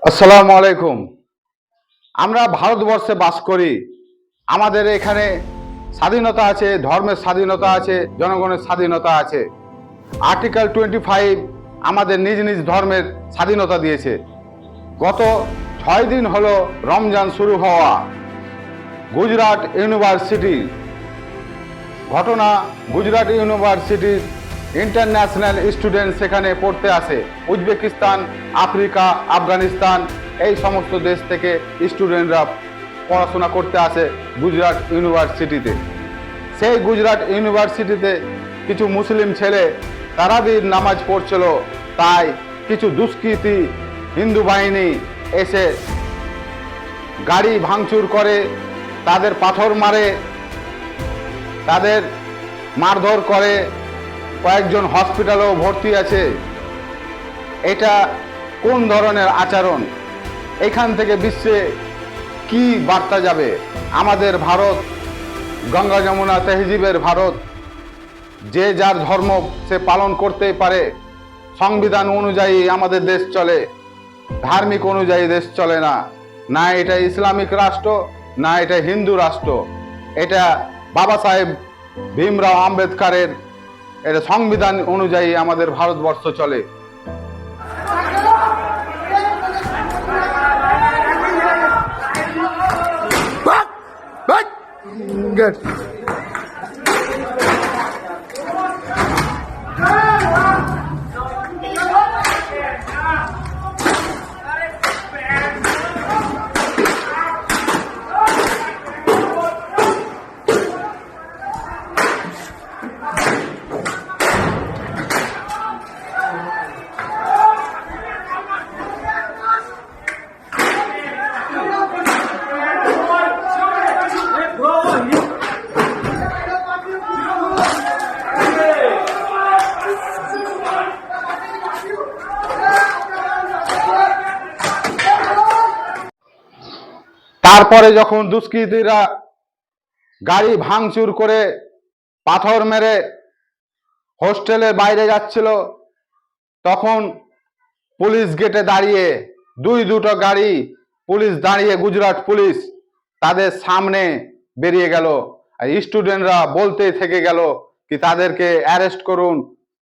আসসালামু আলাইকুম। আমরা ভারতবর্ষে বাস করি। আমাদের এখানে স্বাধীনতা আছে, ধর্মের স্বাধীনতা আছে, জনগণের স্বাধীনতা আছে। আর্টিকেল 25 আমাদের নিজ নিজ ধর্মের স্বাধীনতা দিয়েছে। গত 6 দিন হলো রমজান শুরু হওয়া। গুজরাট ইউনিভার্সিটি ঘটনা, গুজরাট ইউনিভার্সিটির ইন্টারন্যাশনাল স্টুডেন্ট সেখানে পড়তে আসে। উজবেকিস্তান, আফ্রিকা, আফগানিস্তান এই সমস্ত দেশ থেকে স্টুডেন্টরা পড়াশোনা করতে আসে গুজরাট ইউনিভার্সিটিতে। সেই গুজরাট ইউনিভার্সিটিতে কিছু মুসলিম ছেলে তারাবির নামাজ পড়ছিল, তাই কিছু দুষ্কৃতী হিন্দু বাহিনী এসে গাড়ি ভাঙচুর করে, তাদের পাথর মারে, তাদের মারধর করে, কয়েকজন হসপিটালেও ভর্তি আছে। এটা কোন ধরনের আচরণ? এখান থেকে বিশ্বে কি বার্তা যাবে? আমাদের ভারত গঙ্গা যমুনা তেহজিবের ভারত, যে যার ধর্ম সে পালন করতেই পারে। সংবিধান অনুযায়ী আমাদের দেশ চলে, ধার্মিক অনুযায়ী দেশ চলে না। না এটা ইসলামিক রাষ্ট্র, না এটা হিন্দু রাষ্ট্র। এটা বাবা সাহেব ভীমরাও আম্বেদকরের এটা সংবিধান অনুযায়ী আমাদের ভারতবর্ষ চলে। তারপরে যখন দুষ্কৃতীরা গাড়ি ভাঙচুর করে পাথর মেরে হোস্টেলের বাইরে যাচ্ছিল, তখন পুলিশ গেটে দাঁড়িয়ে দুটো গাড়ি পুলিশ দাঁড়িয়ে, গুজরাট পুলিশ তাদের সামনে বেরিয়ে গেল। আর স্টুডেন্টরা বলতেই থেকে গেল কি তাদেরকে অ্যারেস্ট করুন,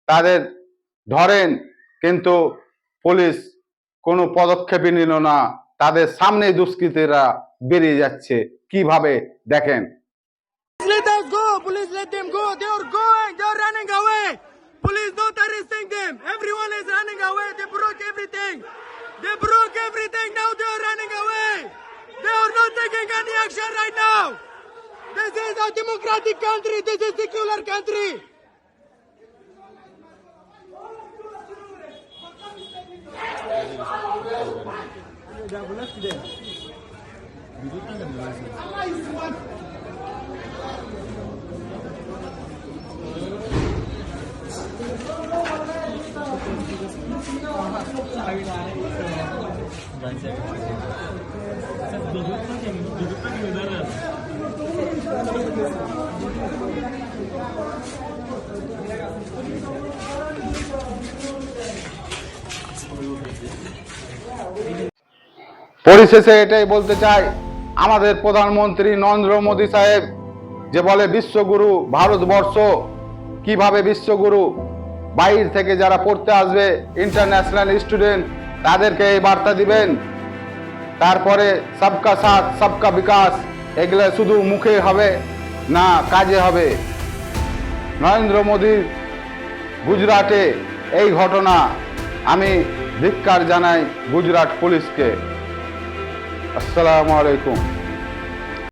তাদের ধরেন, কিন্তু পুলিশ কোনো পদক্ষেপই নিল না। তাদের সামনে দুষ্কৃতীরা বেরিয়ে যাচ্ছে কিভাবে দেখেন। Let us go. Police let them go. They are going. They are running away. Police not arresting them. Everyone is running away. They broke everything. They broke everything. Now they are running away. They are not taking any action right now. This is a democratic country. This is a secular country. পরিশেষে এটাই বলতে চাই, আমাদের প্রধানমন্ত্রী নরেন্দ্র মোদী সাহেব যে বলে বিশ্বগুরু ভারতবর্ষ, কিভাবে বিশ্বগুরু? বাইরে থেকে যারা পড়তে আসবে ইন্টারন্যাশনাল স্টুডেন্ট, তাদেরকে এই বার্তা দিবেন। তারপরে সবকা সাথ সবকা বিকাশ, এগুলো শুধু মুখে হবে না, কাজে হবে। নরেন্দ্র মোদীর গুজরাটে এই ঘটনা, আমি ধিক্কার জানাই গুজরাট পুলিশকে। আসসালামু আলাইকুম।